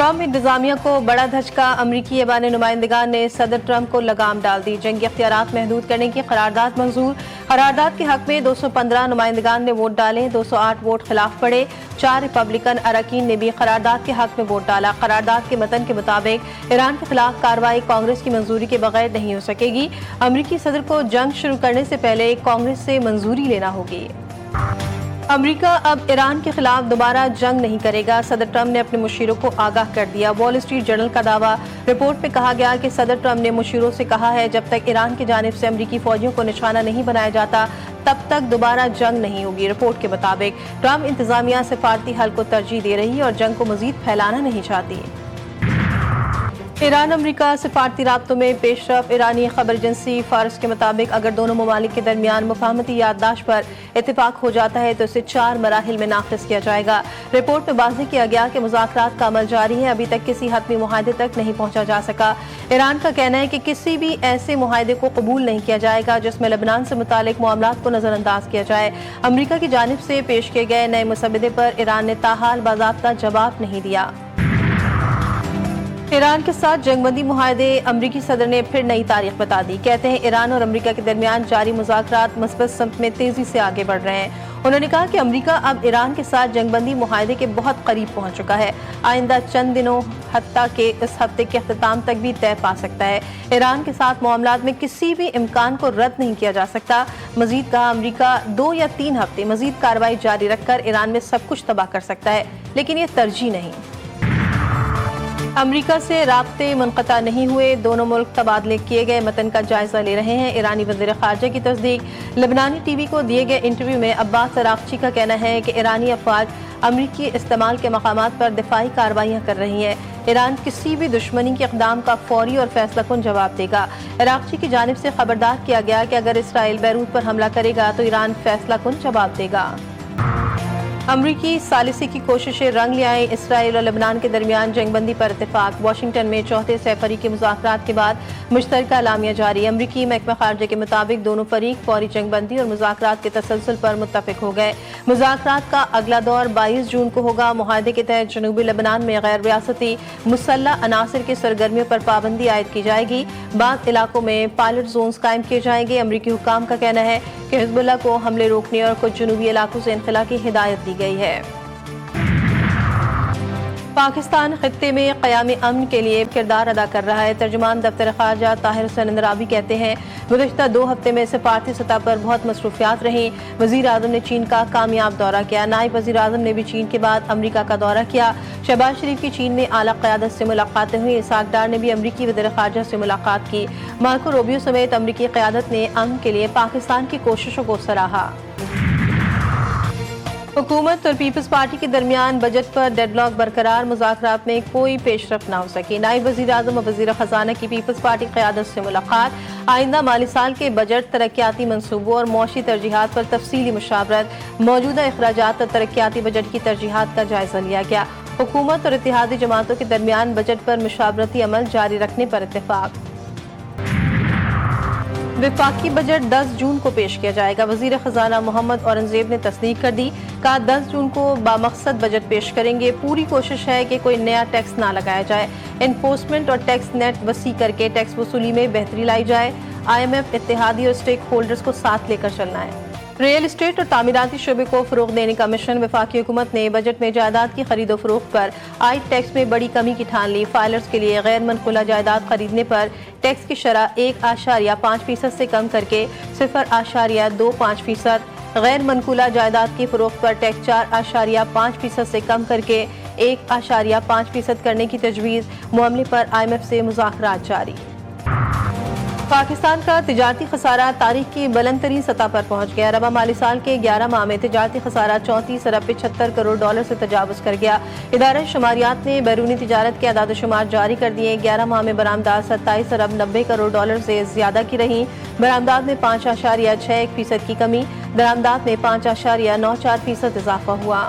Trump انتظامیہ کو بڑا دھچکا، امریکی ایوان نمائندگان نے صدر ٹرمپ کو لگام ڈال دی، جنگی اختیارات محدود کرنے کی قرارداد منظور۔ قرارداد کے حق میں 215 نمائندگان نے ووٹ ڈالے، 208 ووٹ خلاف پڑے، 4 ریپبلکن اراکین نے بھی قرارداد کے حق میں ووٹ ڈالا۔ قرارداد کے متن کے مطابق ایران کے خلاف کارروائی کانگریس کی منظوری کے بغیر نہیں ہو سکے گی۔ امریکی صدر کو جنگ شروع کرنے سے پہلے کانگریس سے منظوری لینا ہوگی۔ امریکہ اب ایران کے خلاف دوبارہ جنگ نہیں کرے گا، صدر ٹرمپ نے اپنے مشیروں کو آگاہ کر دیا۔ وال اسٹریٹ جرنل کا دعویٰ، رپورٹ میں کہا گیا کہ صدر ٹرمپ نے مشیروں سے کہا ہے جب تک ایران کی جانب سے امریکی فوجیوں کو نشانہ نہیں بنایا جاتا تب تک دوبارہ جنگ نہیں ہوگی۔ رپورٹ کے مطابق ٹرمپ انتظامیہ سفارتی حل کو ترجیح دے رہی اور جنگ کو مزید پھیلانا نہیں چاہتی۔ ایران امریکہ سفارتی رابطوں میں پیش رفت، ایرانی خبر ایجنسی فارس کے مطابق اگر دونوں ممالک کے درمیان مفاہمتی یادداشت پر اتفاق ہو جاتا ہے تو اسے 4 مراحل میں نافذ کیا جائے گا۔ رپورٹ میں واضح کیا گیا کہ مذاکرات کا عمل جاری ہے، ابھی تک کسی حتمی معاہدے تک نہیں پہنچا جا سکا۔ ایران کا کہنا ہے کہ کسی بھی ایسے معاہدے کو قبول نہیں کیا جائے گا جس میں لبنان سے متعلق معاملات کو نظر انداز کیا جائے۔ امریکہ کی جانب سے پیش کیے گئے نئے مسودے پر ایران نے تاحال باضابطہ جواب نہیں دیا۔ ایران کے ساتھ جنگ بندی معاہدے، امریکی صدر نے پھر نئی تاریخ بتا دی۔ کہتے ہیں ایران اور امریکہ کے درمیان جاری مذاکرات مثبت سمت میں تیزی سے آگے بڑھ رہے ہیں۔ انہوں نے کہا کہ امریکہ اب ایران کے ساتھ جنگ بندی معاہدے کے بہت قریب پہنچ چکا ہے، آئندہ چند دنوں حتیٰ کہ اس ہفتے کے اختتام تک بھی طے پا سکتا ہے۔ ایران کے ساتھ معاملات میں کسی بھی امکان کو رد نہیں کیا جا سکتا۔ مزید کہا امریکہ 2 یا 3 ہفتے مزید کارروائی جاری رکھ کر ایران میں سب کچھ تباہ کر سکتا ہے، لیکن یہ ترجیح نہیں۔ امریکہ سے رابطے منقطع نہیں ہوئے، دونوں ملک تبادلے کیے گئے متن کا جائزہ لے رہے ہیں۔ ایرانی وزیر خارجہ کی تصدیق، لبنانی ٹی وی کو دیے گئے انٹرویو میں عباس عراقچی کا کہنا ہے کہ ایرانی افواج امریکی استعمال کے مقامات پر دفاعی کارروائیاں کر رہی ہیں۔ ایران کسی بھی دشمنی کے اقدام کا فوری اور فیصلہ کن جواب دے گا۔ عراقچی کی جانب سے خبردار کیا گیا کہ اگر اسرائیل بیروت پر حملہ کرے گا تو ایران فیصلہ کن جواب دے گا۔ امریکی ثالثی کی کوششیں رنگ لے آئیں، اسرائیل اور لبنان کے درمیان جنگ بندی پر اتفاق، واشنگٹن میں چوتھے سہ فریقی مذاکرات کے بعد مشترکہ اعلامیہ جاری۔ امریکی محکمہ خارجہ کے مطابق دونوں فریق فوری جنگ بندی اور مذاکرات کے تسلسل پر متفق ہو گئے۔ مذاکرات کا اگلا دور 22 جون کو ہوگا۔ معاہدے کے تحت جنوبی لبنان میں غیر ریاستی مسلح عناصر کی سرگرمیوں پر پابندی عائد کی جائے گی، بعض علاقوں میں پائلٹ زونز قائم کیے جائیں گے۔ امریکی حکام کا کہنا ہے کہ حزب اللہ کو حملے روکنے اور کچھ جنوبی علاقوں سے انخلا کی ہدایت دی گئی ہے۔ پاکستان خطے میں قیام امن کے لیے کردار ادا کر رہا ہے۔ ترجمان دفتر خارجہ طاہر حسین اندرابی کہتے ہیں گزشتہ 2 ہفتے میں سفارتی سطح پر بہت مصروفیات رہیں۔ وزیر اعظم نے چین کا کامیاب دورہ کیا، نائب وزیر اعظم نے بھی چین کے بعد امریکہ کا دورہ کیا۔ شہباز شریف کی چین میں اعلیٰ قیادت سے ملاقاتیں ہوئی، اسحاق ڈار نے بھی امریکی وزیر خارجہ سے ملاقات کی۔ مارکو روبیو سمیت امریکی قیادت نے امن کے لیے پاکستان کی کوششوں کو سراہا۔ حکومت اور پیپلز پارٹی کے درمیان بجٹ پر ڈیڈ لاک برقرار، مذاکرات میں کوئی پیش رفت نہ ہو سکی۔ نائب وزیر اعظم اور وزیر خزانہ کی پیپلز پارٹی قیادت سے ملاقات، آئندہ مالی سال کے بجٹ، ترقیاتی منصوبوں اور معاشی ترجیحات پر تفصیلی مشاورت، موجودہ اخراجات اور ترقیاتی بجٹ کی ترجیحات کا جائزہ لیا گیا۔ حکومت اور اتحادی جماعتوں کے درمیان بجٹ پر مشاورتی عمل جاری رکھنے پر اتفاق۔ وفاقی بجٹ 10 جون کو پیش کیا جائے گا، وزیر خزانہ محمد اورنگزیب نے تصدیق کر دی، کہا 10 جون کو بامقصد بجٹ پیش کریں گے۔ پوری کوشش ہے کہ کوئی نیا ٹیکس نہ لگایا جائے، انفورسمنٹ اور ٹیکس نیٹ وسیع کر کے ٹیکس وصولی میں بہتری لائی جائے۔ IMF، اتحادی اور اسٹیک ہولڈرز کو ساتھ لے کر چلنا ہے۔ ریئل اسٹیٹ اور تعمیراتی شعبے کو فروغ دینے کا مشن، وفاقی حکومت نے بجٹ میں جائیداد کی خرید و فروخت پر عائد ٹیکس میں بڑی کمی کی ٹھان لی۔ فائلرز کے لیے غیر منقولہ جائیداد خریدنے پر ٹیکس کی شرح 1.5% سے کم کر کے 0.25%، غیر منقولہ جائیداد کی فروخت پر ٹیکس 4.5% سے کم کر کے 1.5% کرنے کی تجویز۔ معاملے پر IMF سے مذاکرات جاری۔ پاکستان کا تجارتی خسارہ تاریخ کی بلند ترین سطح پر پہنچ گیا۔ رواں مالی سال کے 11 ماہ میں تجارتی خسارہ 34.75 کروڑ ڈالر سے تجاوز کر گیا۔ ادارہ شماریات نے بیرونی تجارت کے اعداد و شمار جاری کر دیے۔ 11 ماہ میں برآمدات 27.90 کروڑ ڈالر سے زیادہ کی رہیں۔ برآمدات میں 5.61% کی کمی، درآمدات میں 5.94% اضافہ ہوا۔